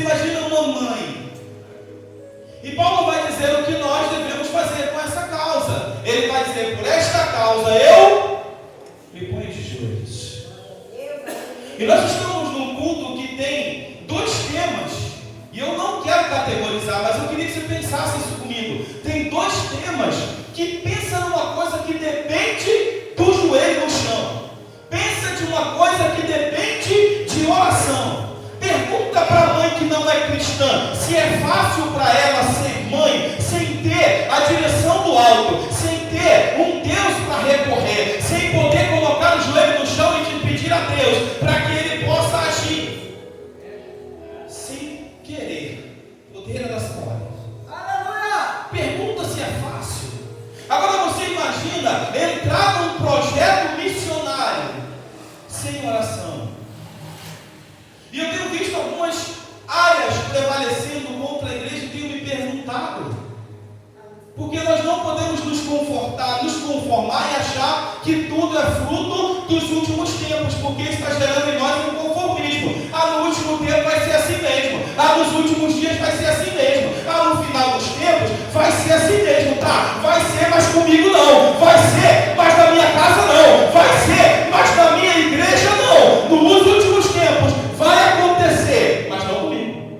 imagina uma mãe. E Paulo vai dizer o que nós devemos fazer com essa causa. Ele vai dizer: por esta causa eu me ponho de joelhos. E nós estamos num culto que tem dois temas. E eu não quero categorizar, mas eu queria que você pensasse isso comigo. Tem dois temas que pensa numa coisa que depende do joelho no chão. Pensa de uma coisa que depende de oração. Pergunta para a mãe que não é cristã se é fácil para ela ser mãe sem ter a direção do alto, sem ter um Deus para recorrer, sem poder colocar o joelho no chão e te pedir a Deus para que Ele possa agir. Sem querer. Poder das palavras. Aleluia! Pergunta se é fácil. Agora você imagina entrar num projeto missionário sem oração. E eu tenho visto algumas áreas prevalecendo contra a igreja e tenho me perguntado, porque nós não podemos nos conformar e achar que tudo é fruto dos últimos tempos, porque isso está gerando em nós um conformismo. No último tempo vai ser assim mesmo, nos últimos dias vai ser assim mesmo, no final dos tempos vai ser assim mesmo, tá? Vai ser, mas comigo não, vai ser, mas na minha casa não, vai ser, mas na minha igreja não. Nos últimos tempos vai acontecer, mas não comigo.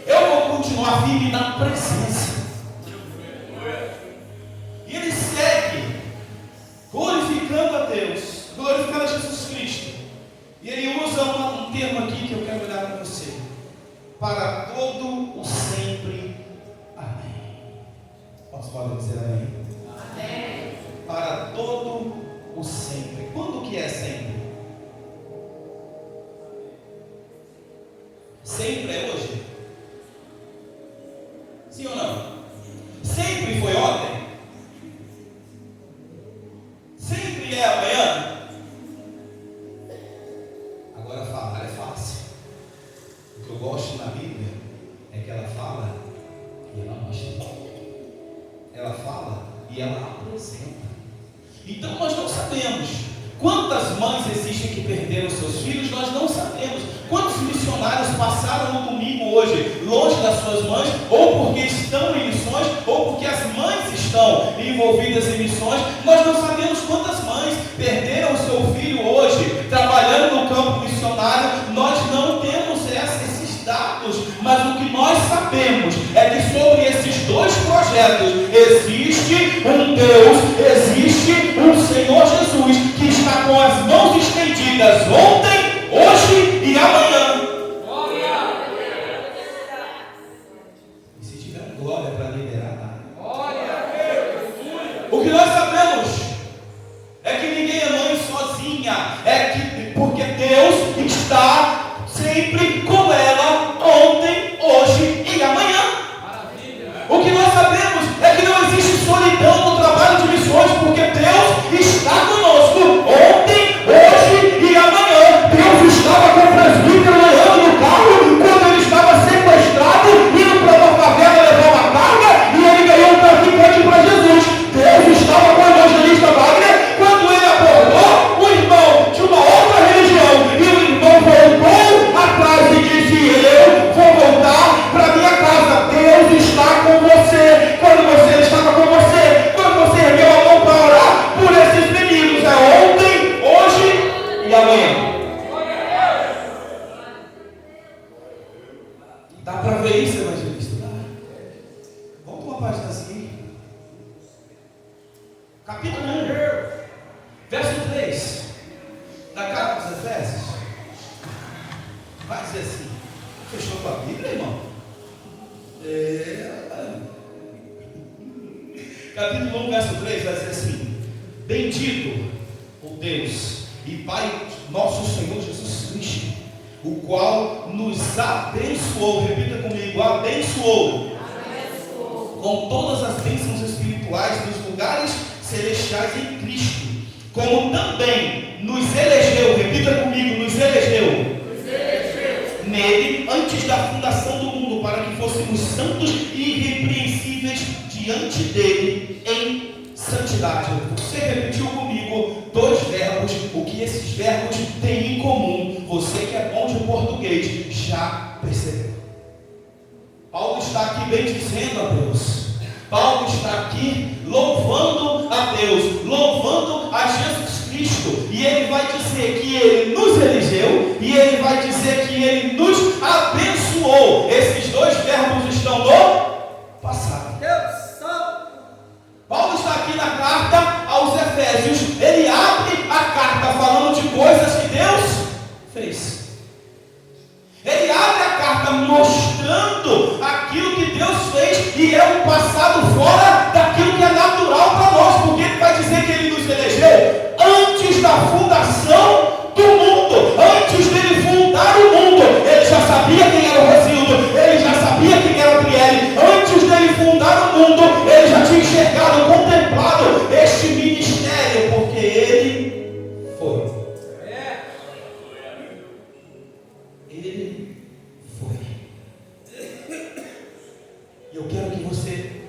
Eu vou continuar firme na presença. E ele segue glorificando a Deus, glorificando a Jesus Cristo. E ele usa um termo aqui que eu quero olhar para você: para todo o sempre. Amém. Posso podem dizer amém? Amém. Para todo o sempre. Quando que é sempre? Sempre é hoje? Sim ou não? Sempre foi ontem? Sempre é amanhã? Agora falar é fácil. O que eu gosto na Bíblia é que ela fala e ela mostra. Ela fala e ela apresenta. Então nós não sabemos quantas mães existem que perderam seus filhos. Nós não sabemos quantos missionários passaram no domingo hoje longe das suas mães, ou porque estão em missões, ou porque as mães estão envolvidas em missões. Nós não sabemos quantas mães perderam o seu filho hoje trabalhando no campo missionário. Nós não temos esses dados, mas o que nós sabemos é que sobre esses dois projetos existe um Deus, existe um Senhor Jesus que está com as mãos estendidas ontem, hoje e amanhã. E se tiver glória para liberar, o que nós sabemos é que ninguém é mãe sozinha, porque Deus está sempre com ela ontem, hoje e amanhã. O que nós sabemos é que não existe solidão no trabalho de missões, porque Deus está conosco ontem, hoje e amanhã. Deus estava com o presbítero Leandro no carro quando ele estava sequestrado, indo para uma favela levar uma carga, e ele ganhou um traficante para Jesus. Deus estava com o evangelista Wagner quando ele abordou o irmão de uma outra religião, e o irmão voltou atrás e disse: eu vou voltar para minha casa. Deus está com você quando você estava com você, quando você ergueu a mão para orar por esses meninos. É ontem, hoje e amanhã. Dá para ver isso, evangelista? Vamos para uma página seguinte. Capítulo 1, verso 3 da carta dos Efésios. Vai dizer assim: fechou com a Bíblia, irmão? Capítulo 1, verso 3 vai dizer assim: bendito o Deus e Pai nosso Senhor Jesus Cristo, o qual nos abençoou, repita comigo, abençoou com todas as bênçãos espirituais nos lugares celestiais em Cristo, como também nos elegeu, repita comigo, nos elegeu nele antes da fundação do mundo, para que fôssemos santos e irrepreensíveis diante dele em santidade. Você repetiu comigo dois verbos. O que esses verbos têm em comum, você que é bom de português já percebeu. bendizendo a Deus. Paulo está aqui louvando a Deus, louvando a Jesus Cristo. E ele vai dizer que ele nos elegeu, e ele vai dizer que ele nos abençoou. Esses dois verbos estão no passado. Paulo está aqui na carta aos Efésios. Ele abre a carta falando de coisas que Deus fez. Ele abre a carta mostrando aquilo que Deus fez, e é um passado fora daquilo que é natural para nós, porque ele vai dizer que ele nos elegeu antes da fundação do mundo, antes dele fundar o mundo. Ele já sabia quem era o Rosildo, ele já sabia quem era o Priele. Antes dele fundar o mundo, ele já tinha enxergado, contemplado este ministério, porque ele foi. Ele foi. E eu quero que você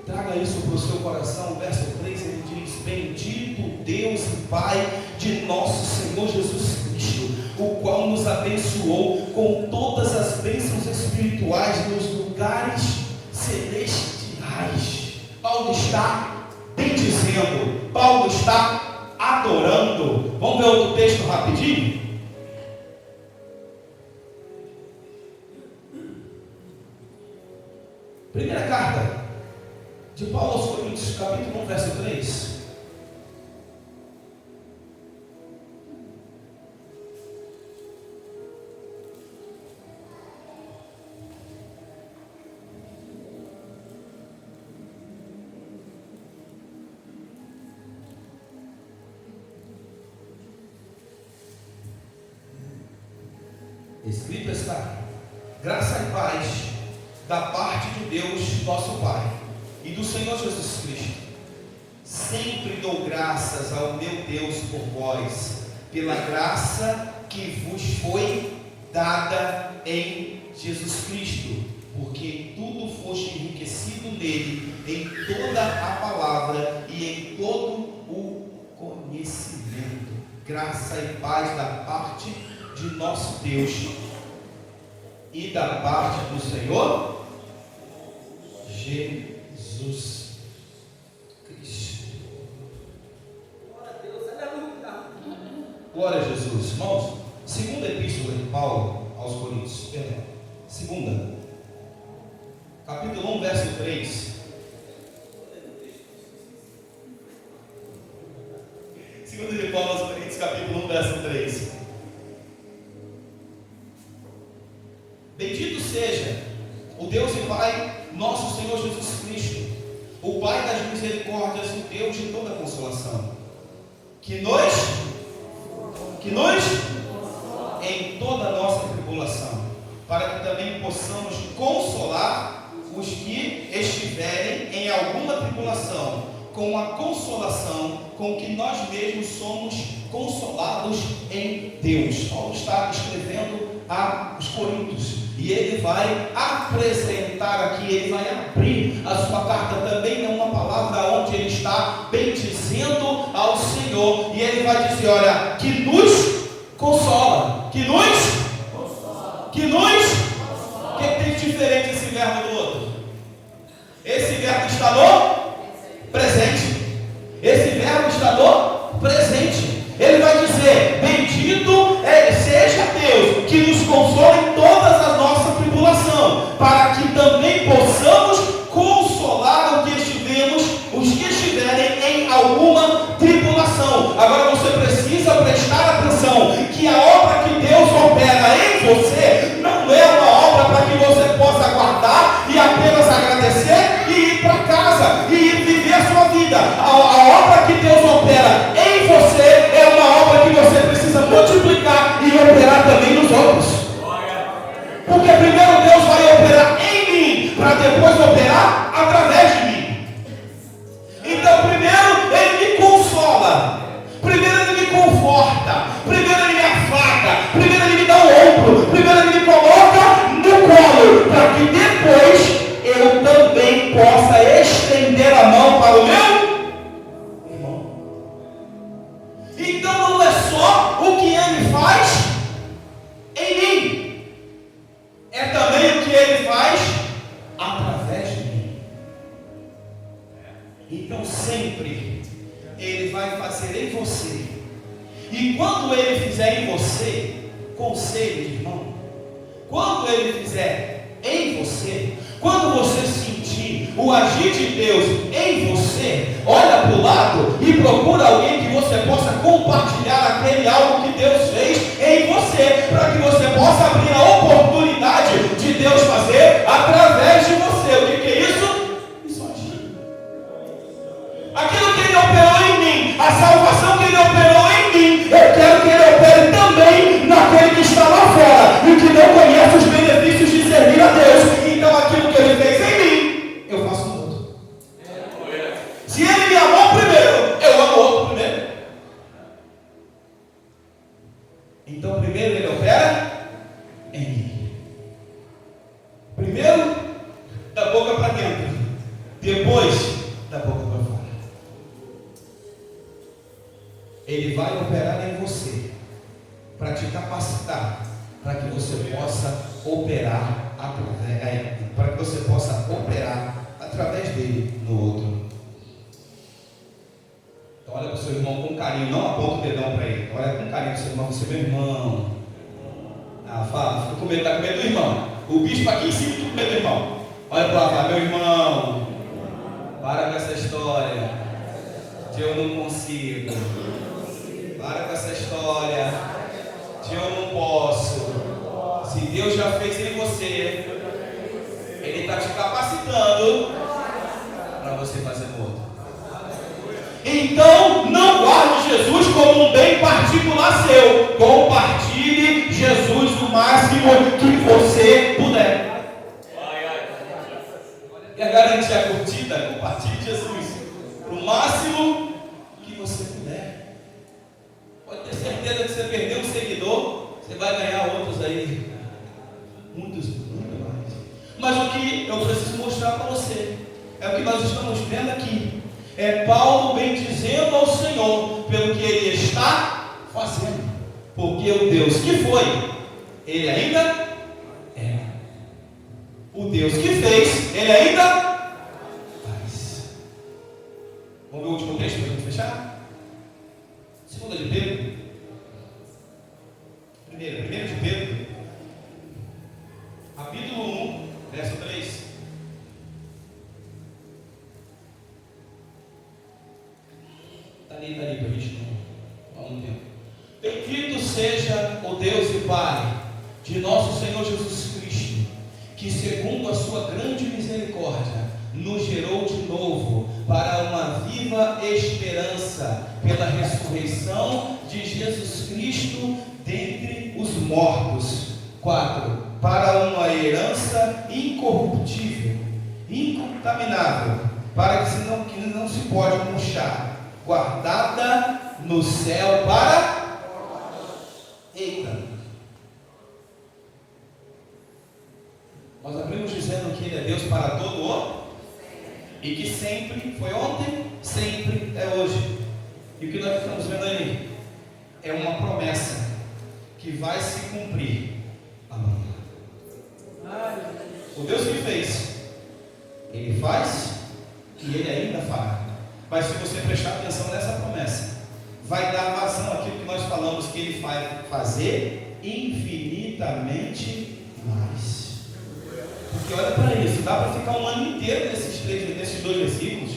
traga isso para o seu coração. O verso 3, ele diz: bendito Deus e Pai de nosso Senhor Jesus Cristo, o qual nos abençoou com todas as bênçãos espirituais nos lugares celestiais. Paulo está bendizendo, Paulo está adorando. Vamos ver outro texto rapidinho? Primeira carta de Paulo aos Coríntios, capítulo 1, verso 3. Escrito está: graça e paz da parte de Deus, nosso Pai, e do Senhor Jesus Cristo. Sempre dou graças ao meu Deus por vós, pela graça que vos foi dada em Jesus Cristo, porque tudo foste enriquecido nele, em toda a palavra e em todo o conhecimento. Graça e paz da parte de nosso Deus e da parte do Senhor Jesus Cristo. Glória a Jesus. Irmãos, segunda epístola de Paulo aos Coríntios, segunda, capítulo 1, verso 3. Segunda de Paulo aos Coríntios, capítulo 1, verso 3. Bendito seja o Deus e Pai, nosso Senhor Jesus Cristo, o Pai das misericórdias, o Deus de toda consolação, que nos em toda a nossa tribulação, para que também possamos consolar os que estiverem em alguma tribulação, com a consolação com que nós mesmos somos consolados em Deus. Paulo está escrevendo aos Coríntios, e ele vai apresentar aqui, ele vai abrir a sua carta também, é uma palavra onde ele está bendizendo ao Senhor, e ele vai dizer: olha, que nos consola, que o que tem de diferente esse verbo do outro? Esse verbo está no presente, esse verbo está no presente. Ele vai dizer: bendito seja Deus, que nos consola em todas as nossas tribulações, para que também possamos consolar os que estiverem em alguma tribulação. Agora você precisa prestar atenção que a obra que Deus opera em você não é uma obra para que você possa guardar e apenas agradecer e ir para casa e viver a sua vida. A obra que Deus opera em você é uma obra que você precisa multiplicar e operar também nos outros. Porque primeiro Deus vai operar em mim, para depois operar através de mim. Então primeiro Ele me consola, primeiro Ele me conforta, primeiro Ele me afaga, primeiro Ele me dá o ombro, primeiro Ele me coloca no colo, para que depois eu também possa estender a mão para o meu irmão. Então não é só o que Ele faz em mim, é também o que Ele faz através E quando Ele fizer em você, conselho de irmão, quando Ele fizer em você, quando você sentir o agir de Deus em você, olha para o lado e procura alguém que você possa compartilhar aquele algo que Deus fez em você, para que você possa abrir a oportunidade de Deus fazer através de você. O que é isso? Isso agir. Aquilo que Ele operou em mim, a salvação que Ele operou em mim, eu quero que Ele opere também naquele que está lá fora e que não conhece os benefícios de servir a Deus. Então aquilo que Ele fez em mim, eu faço no outro. Se Ele me amou primeiro, eu amo o outro primeiro. Então primeiro Ele opera em mim. Primeiro da boca para dentro, depois da boca para fora. Ele vai operar em você para te capacitar, para que você possa operar através dele no outro. Então olha para o seu irmão com carinho, não aponta o dedão para ele. Olha com carinho para o seu irmão, você é meu irmão. Fala, fica com medo, está com medo do irmão. O bispo aqui em cima, fica com medo do irmão. Olha para lá, fala, meu irmão, para com essa história de eu não consigo. Para com essa história de eu não posso. Se Deus já fez em você, Ele está te capacitando para você fazer no outro. Então, não guarde Jesus como um bem particular seu. Compartilhe Jesus o máximo que você puder. Quer garantir a curtida? Compartilhe Jesus o máximo que você puder. Pode ter certeza que você perdeu um seguidor, você vai ganhar outros aí. Muitos, muito mais. Mas o que eu preciso mostrar para você é o que nós estamos vendo aqui. É Paulo bendizendo ao Senhor pelo que Ele está fazendo. Porque o Deus que foi, Ele ainda é. O Deus que fez, Ele ainda faz. Vamos ver o último texto para a gente fechar? Segunda de Pedro. Primeiro de Pedro. Capítulo 1, verso 3. Está ali para a gente não há um tempo. Bendito seja o Deus e Pai de nosso Senhor Jesus Cristo, que segundo a sua grande misericórdia nos gerou de novo para uma viva esperança pela ressurreição de Jesus Cristo dentre os mortos. 4. Para uma herança incorruptível, incontaminável, para que não se pode murchar, guardada no céu para... Eita! Nós abrimos dizendo que Ele é Deus para todo o... E que sempre, foi ontem, sempre é hoje. E o que nós estamos vendo ali é uma promessa que vai se cumprir amanhã. O Deus que fez, Ele faz e Ele ainda fará. Mas se você prestar atenção nessa promessa, vai dar vazão àquilo que nós falamos que Ele vai fazer infinitamente mais. Porque olha para isso, dá para ficar um ano inteiro nesses 2 versículos.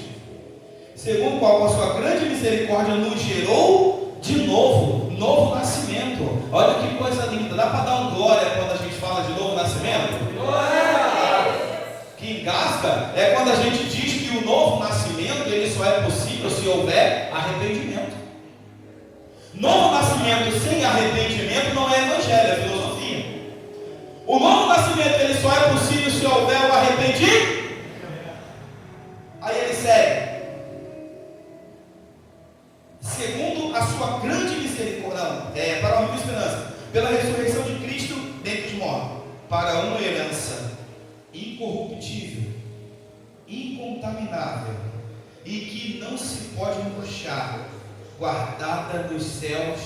Segundo qual com a sua grande misericórdia nos gerou de novo, novo nascimento. Olha que coisa linda, dá para dar um glória quando a gente fala de novo nascimento? Que engasga é quando a gente diz que o novo nascimento ele só é possível se houver arrependimento. Novo nascimento sem arrependimento não é evangelho, é filosofia. O novo nascimento ele só é possível se houver o arrependimento. Aí ele segue. Segundo a sua grande misericórdia, para uma esperança, pela ressurreição de Cristo dentre os mortos, para uma herança incorruptível, incontaminável e que não se pode murchar, guardada dos céus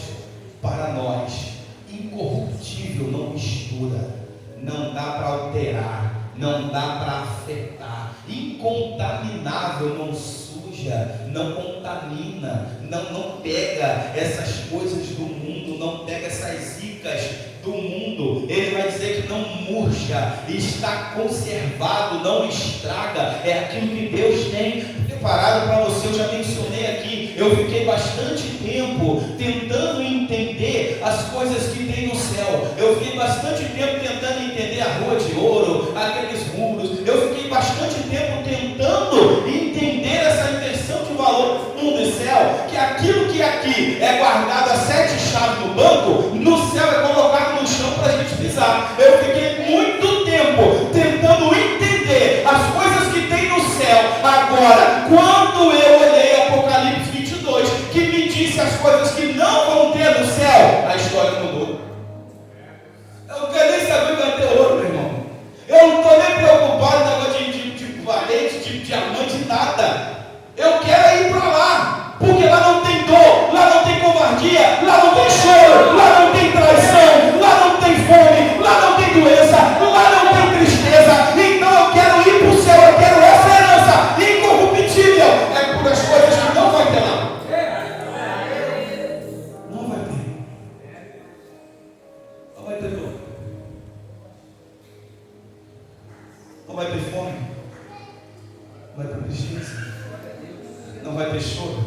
para nós. Incorruptível não mistura, não dá para alterar, não dá para afetar. Incontaminável não suja. suja, não contamina, não pega essas coisas do mundo, não pega essas zicas do mundo. Ele vai dizer que não murcha, está conservado, não estraga. É aquilo que Deus tem preparado para você. Eu já mencionei aqui, eu fiquei bastante tempo tentando entender as coisas que tem no céu. Eu fiquei bastante tempo tentando entender a rua de ouro, aqueles muros. Eu fiquei bastante tempo tentando entender essa inversão de valor do mundo e céu, que aquilo que aqui é guardado a 7 chaves no banco, no céu é colocado no chão para a gente pisar. Eu fiquei muito tempo tentando entender as coisas que tem no céu. Agora, quando eu olhei Apocalipse 22, que me disse as coisas que não vão ter no céu, a história mudou. Eu não quero nem saber o que vai ter ouro, meu irmão. Eu não estou nem preocupado com negócio de valente, de diamante, nada. Eu quero ir para lá, porque lá não tem dor, lá não tem covardia, lá não tem choro, lá não tem traição, lá não tem fome, lá não tem doença, lá não tem tristeza. Então eu quero ir para o céu, eu quero essa herança incorruptível. É por as coisas que não vai ter lá. Não vai ter. Não vai ter dor. Não vai ter fome. Não vai ter tristeza. Não vai ter choro.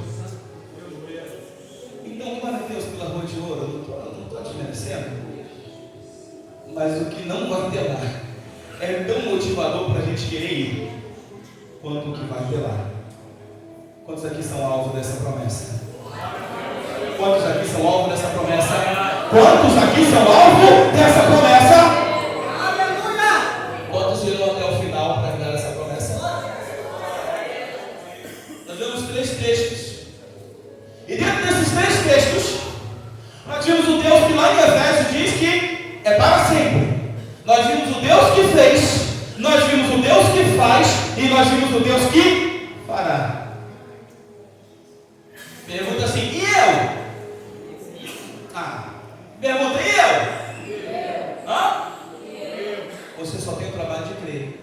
Então, glória a Deus pela rua de ouro. Eu não estou te merecendo. Mas o que não vai ter lá é tão motivador para a gente querer ir quanto o que vai ter lá. Quantos aqui são alvo dessa promessa? Quantos aqui são alvo dessa promessa? Quantos aqui são alvo dessa promessa? Quantos irão até o final para dar essa promessa? Nós vemos 3 textos. E dentro desses 3 textos, nós vimos o Deus que lá em Efésios diz que é para sempre. Nós vimos o Deus que fez, nós vimos o Deus que faz e nós vimos o Deus que fará. Pergunta assim, e eu? Pergunta, e eu? Você só tem o trabalho de crer.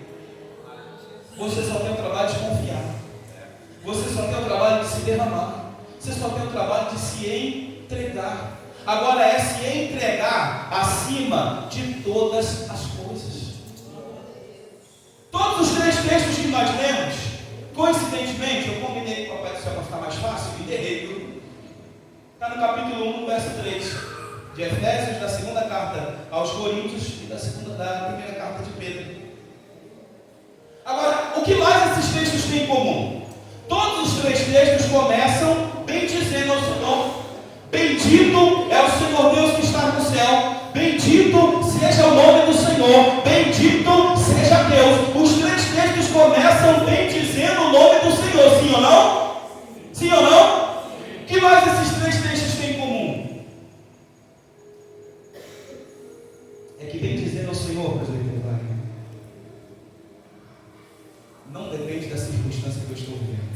Você só tem o trabalho de confiar. Você só tem o trabalho de se derramar. Você só tem o trabalho de se entregar. Agora é se entregar acima de todas as coisas. Todos os 3 textos que nós lemos, coincidentemente, eu combinei com o Papai do Céu para ficar mais fácil, e derrei. Está no capítulo 1, verso 3 de Efésios, da segunda carta aos Coríntios e da primeira carta de Pedro. Agora, o que mais esses textos têm em comum? Todos os 3 textos começam bendizendo ao Senhor. Bendito é o Senhor Deus que está no céu. Bendito seja o nome do Senhor. Bendito seja Deus. Os 3 textos começam bendizendo o nome do Senhor. Sim ou não? Sim ou não? O que mais esses 3 textos têm em comum? É que bendizendo ao Senhor, não depende da circunstância que eu estou vivendo.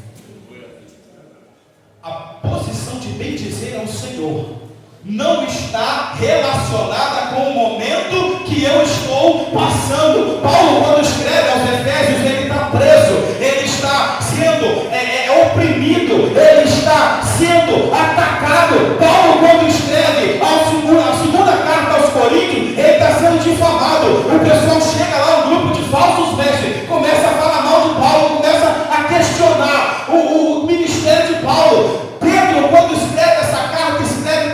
A posição de bendizer ao Senhor não está relacionada com o momento que eu estou passando. Paulo, quando escreve aos Efésios, ele está preso, ele está sendo oprimido, ele está sendo atacado. Paulo, quando escreve a segunda carta aos Coríntios, ele está sendo difamado. O pessoal chega lá, um grupo de falsos mestres, começa a falar mal de Paulo, começa a questionar o ministério de Paulo. Pedro, quando escreve essa carta, escreve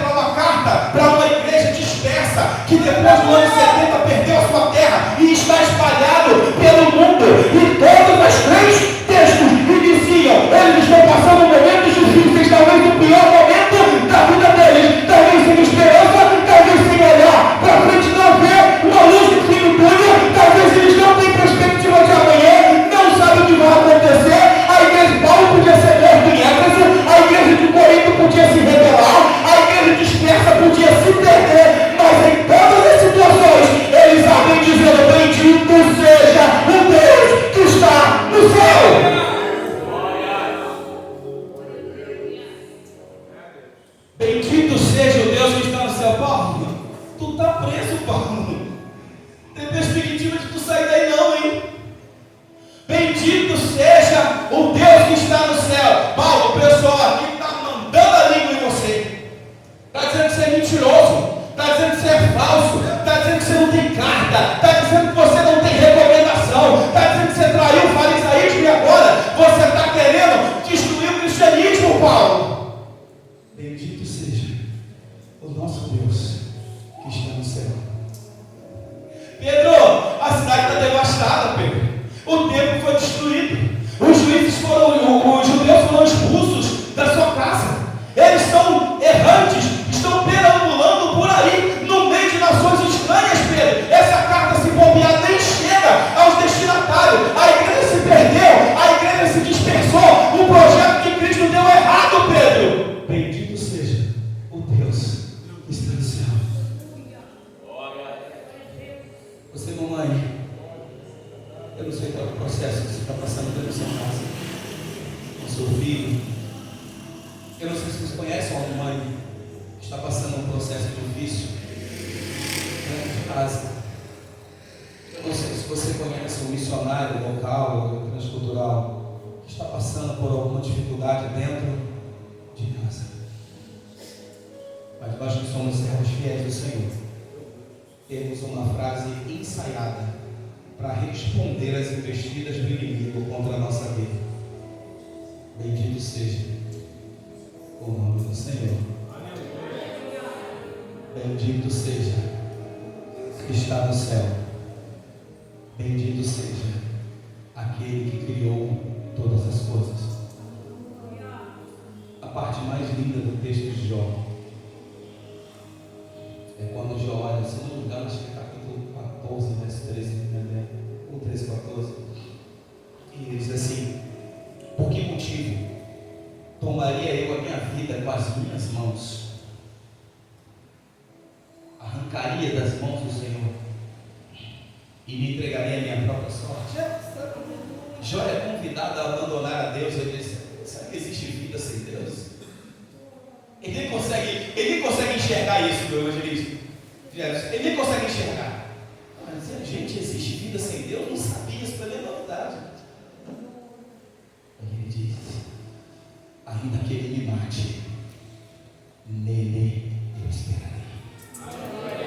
para uma igreja dispersa, que depois do ano 70 perdeu a sua terra e está espalhado pelo mundo. E todos os 3 textos iniciam, eles estão passando momentos difíceis, talvez o pior momento da vida deles, talvez sem esperança, talvez sem olhar para frente, não ver uma luz no fim do túnel, talvez eles não tenham perspectiva de amanhã, não sabem o que vai acontecer. A igreja de Paulo podia ser morto em Éfeso, a igreja de Corinto podia se rebelar, a igreja dispersa podia se perder, mas em todas as situações eles sabem dizendo: bendito seja o Deus que está no céu. Bendito seja o Deus que está no céu. Paulo, tu está preso, Paulo. Tem perspectiva de tu sair daí não, hein? Bendito seja o Deus que está no céu. Paulo, o pessoal aqui está mandando a língua em você. Está dizendo que você é mentiroso. Está dizendo que você é falso. Está dizendo que você não tem carta. Está dizendo que você não tem recomendação. Está dizendo que você traiu o farisaísmo e agora você está querendo destruir o cristianismo, Paulo. Bendito seja o nosso Deus que está no céu. Pedro, a cidade está devastada, Pedro. O templo foi destruído. Os judeus foram expulsos da sua casa. Eles estão errantes, estão perambulando por aí, no meio de nações estranhas, Pedro. Essa carta, se bobear, nem chega aos destinatários. A igreja se perdeu, a igreja se dispersou. O projeto de Cristo deu errado, Pedro. Bendito seja o Deus que está no céu. Você, mamãe, eu não sei qual é o processo que você está passando dentro da sua casa, com o seu filho. Eu não sei se vocês conhecem uma mãe que está passando um processo difícil dentro de casa. Eu não sei se você conhece um missionário local ou transcultural que está passando por alguma dificuldade dentro de casa. Mas nós que somos servos fiéis do Senhor, temos uma frase ensaiada para responder às investidas do inimigo contra a nossa vida. Bendito seja o nome do Senhor. Bendito seja que está no céu. Bendito seja aquele que criou todas as coisas. A parte mais linda do texto de Jó é quando Jó olha, se não me engano, acho que é capítulo 14, verso 13, ou 13, 14, e ele diz assim: por que motivo tomaria eu a minha vida com as minhas mãos? Arrancaria das mãos do Senhor e me entregaria a minha própria sorte? Jó é convidado a abandonar a Deus. Ele diz: será que existe vida sem Deus? Ele nem consegue enxergar isso, meu evangelista. Ele nem consegue enxergar. Mas, gente, existe vida sem Deus? Não sabia, isso para mim é novidade. Ele diz: ainda que ele me mate, nele eu esperarei.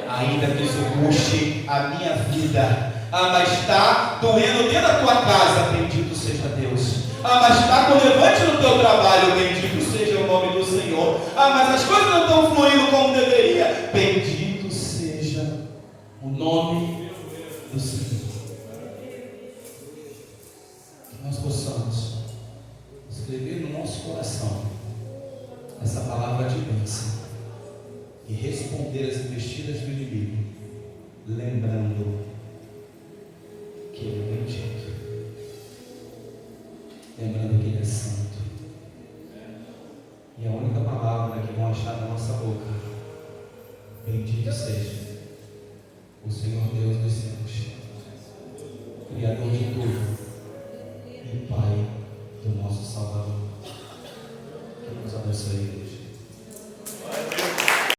Ainda que isso custe a minha vida. Mas está doendo dentro da tua casa, bendito seja Deus. Mas está com levante no teu trabalho, bendito seja o nome do Senhor. Mas as coisas não estão fluindo como deveria, bendito seja o nome do Senhor. Que nós possamos escrever no nosso coração essa palavra de bênção e responder às investidas do inimigo, lembrando que Ele é bendito, lembrando que Ele é santo, e a única palavra que vão achar na nossa boca: bendito seja o Senhor Deus dos céus, Criador de tudo,